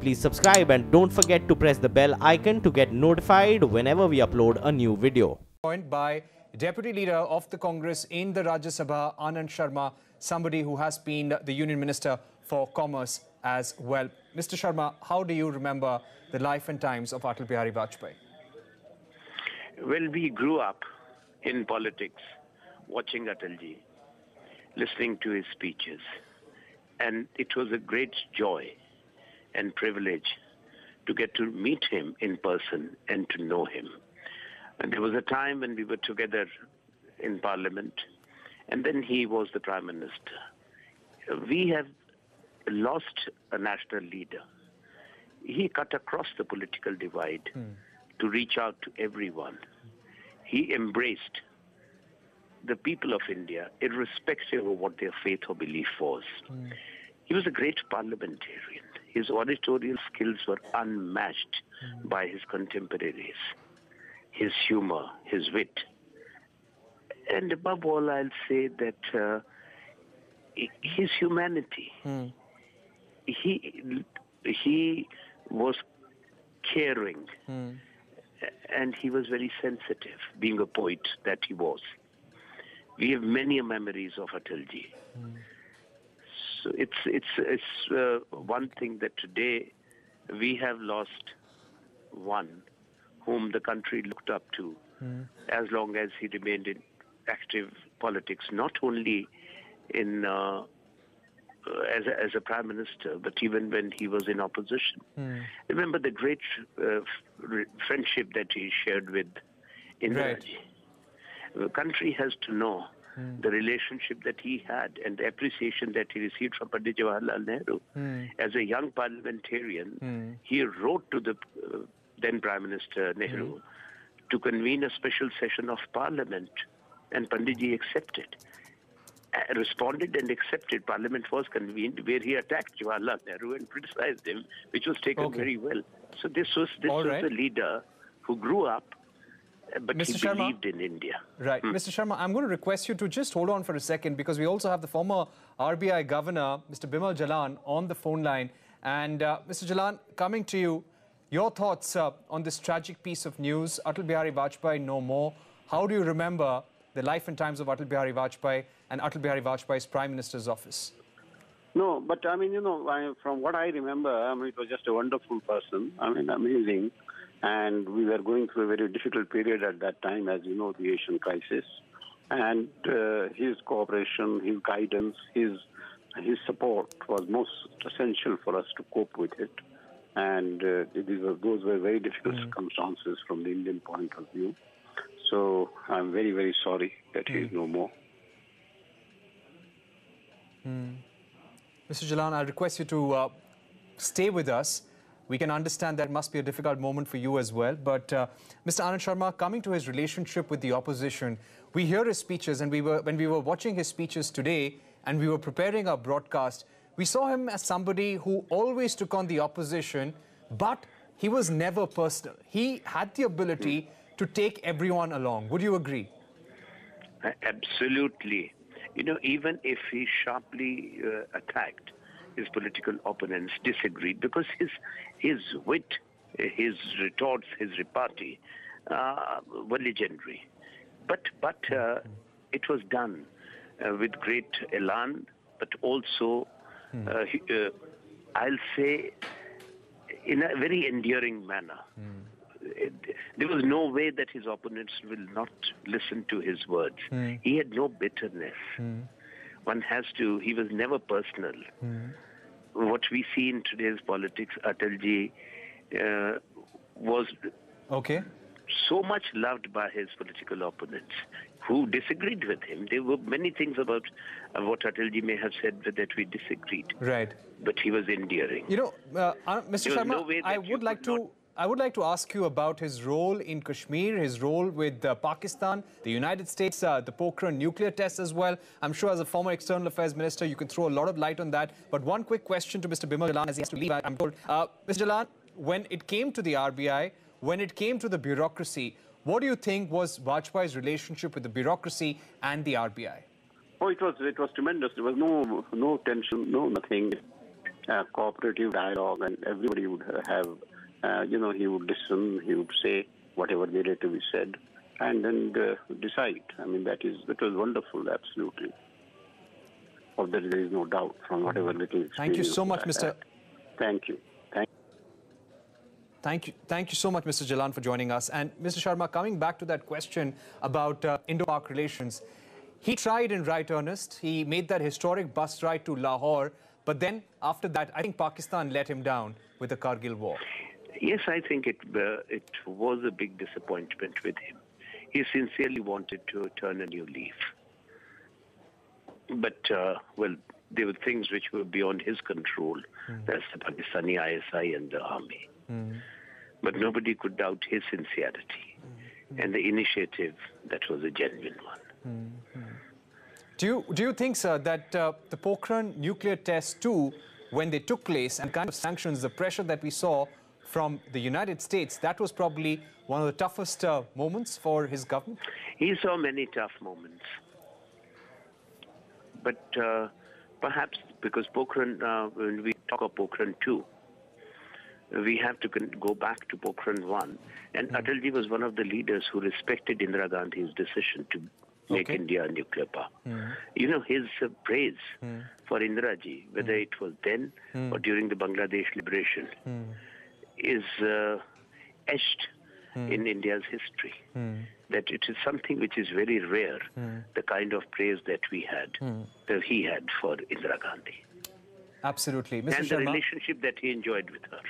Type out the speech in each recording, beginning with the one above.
Please subscribe and don't forget to press the bell icon to get notified whenever we upload a new video. Joined by Deputy Leader of the Congress in the Rajya Sabha, Anand Sharma, somebody who has been the Union Minister for Commerce as well. Mr. Sharma, how do you remember the life and times of Atal Bihari Vajpayee? Well, we grew up in politics, watching Atalji, listening to his speeches, and it was a great joy and privilege to get to meet him in person and to know him. And there was a time when we were together in Parliament, and then he was the Prime Minister. We have lost a national leader. He cut across the political divide to reach out to everyone. He embraced the people of India, irrespective of what their faith or belief was. He was a great parliamentarian. His oratorial skills were unmatched by his contemporaries. His humor, his wit. And above all, I'll say that his humanity. He was caring, and he was very sensitive, being a poet that he was. We have many memories of Atalji. So it's one thing that today we have lost one whom the country looked up to as long as he remained in active politics, not only in as a Prime Minister, but even when he was in opposition. Remember the great friendship that he shared with Indira. Right. The country has to know the relationship that he had and the appreciation that he received from Pandit Jawaharlal Nehru. As a young parliamentarian, he wrote to the then Prime Minister Nehru to convene a special session of Parliament, and Panditji accepted. Responded and accepted. Parliament was convened where he attacked Jawaharlal Nehru and criticized him, which was taken very well. So this was the leader who grew up, but Mr. he Sharma, believed in India. Right. Mr. Sharma, I'm going to request you to just hold on for a second, because we also have the former RBI Governor, Mr. Bimal Jalan, on the phone line. And Mr. Jalan, coming to you, your thoughts on this tragic piece of news, Atal Bihari Vajpayee no more. How do you remember the life and times of Atal Bihari Vajpayee and Atal Bihari Vajpayee's Prime Minister's office? No, but I mean, from what I remember, it was just a wonderful person. Amazing. And we were going through a very difficult period at that time, as you know, the Asian crisis. And his cooperation, his guidance, his support was most essential for us to cope with it. And those were very difficult circumstances from the Indian point of view. So I'm very, very sorry that he is no more. Mr. Jalan, I request you to stay with us. We can understand that must be a difficult moment for you as well. But Mr. Anand Sharma, coming to his relationship with the opposition, we hear his speeches, and when we were watching his speeches today and we were preparing our broadcast, we saw him as somebody who always took on the opposition, but he was never personal. He had the ability to take everyone along. Would you agree? Absolutely. Even if he sharply attacked his political opponents, disagreed, because his wit, his retorts, his repartee were legendary. But it was done with great elan, but also, I'll say, in a very endearing manner. There was no way that his opponents will not listen to his words. He had no bitterness. He was never personal. What we see in today's politics, Atalji was so much loved by his political opponents who disagreed with him. There were many things about what Atalji may have said that we disagreed. Right. But he was endearing. Mr. Sharma, I would like to ask you about his role in Kashmir, his role with Pakistan, the United States, the Pokhran nuclear tests as well. I'm sure as a former External Affairs Minister, you can throw a lot of light on that. But one quick question to Mr. Bimal Jalan as he has to leave, I'm told. Mr. Jalan, when it came to the RBI, when it came to the bureaucracy, what do you think was Vajpayee's relationship with the bureaucracy and the RBI? Oh, it was tremendous. There was no tension, no nothing. cooperative dialogue, and everybody would have, he would listen, he would say whatever narrative is said, and then decide. I mean, that was wonderful, absolutely. Of that there is no doubt from whatever little. Thank you so much, Mr. Thank you. Thank you so much, Mr. Jalan, for joining us. And Mr. Sharma, coming back to that question about Indo-Pak relations, he tried in right earnest. He made that historic bus ride to Lahore, but then after that, I think Pakistan let him down with the Kargil war. Yes, I think it was a big disappointment with him. He sincerely wanted to turn a new leaf. But, well, there were things which were beyond his control. That's the Pakistani ISI and the army. But nobody could doubt his sincerity and the initiative that was a genuine one. Do you think, sir, that the Pokhran nuclear tests too, when they took place, and kind of sanctions, the pressure that we saw from the United States, that was probably one of the toughest moments for his government? He saw many tough moments. But perhaps because Pokhran, when we talk of Pokhran 2, we have to go back to Pokhran 1. And Atalji was one of the leaders who respected Indira Gandhi's decision to make India a nuclear power. You know, his praise for Indira ji, whether it was then or during the Bangladesh liberation, is etched in India's history. That it is something which is very rare, the kind of praise that we had, that he had for Indira Gandhi. Absolutely. Mr. And Sharma, the relationship that he enjoyed with her.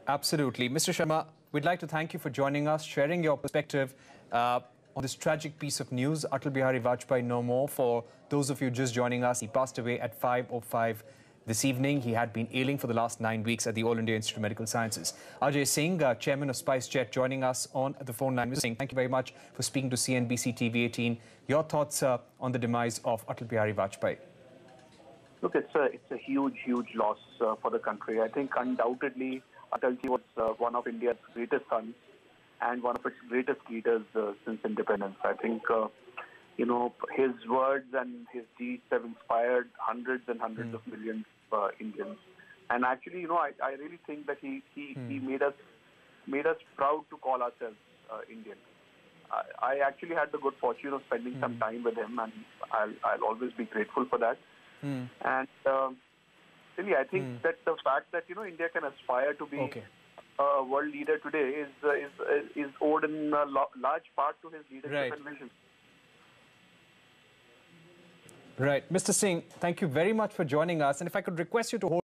Absolutely. Mr. Sharma, we'd like to thank you for joining us, sharing your perspective on this tragic piece of news. Atal Bihari Vajpayee no more. For those of you just joining us, he passed away at 5:05 this evening. He had been ailing for the last 9 weeks at the All India Institute of Medical Sciences. Ajay Singh, chairman of SpiceJet, joining us on the phone line. Mr. Singh, thank you very much for speaking to CNBC TV18. Your thoughts on the demise of Atal Bihari Vajpayee? Look, it's a huge loss for the country. I think undoubtedly Atalji was one of India's greatest sons and one of its greatest leaders since independence. I think, his words and his deeds have inspired hundreds and hundreds of millions of Indians. And actually, I really think that he made us proud to call ourselves Indian. I actually had the good fortune of spending some time with him, and I'll always be grateful for that. And really, I think that the fact that India can aspire to be a world leader today is owed in a large part to his leadership and vision. Right. Mr. Singh, thank you very much for joining us. And if I could request you to hold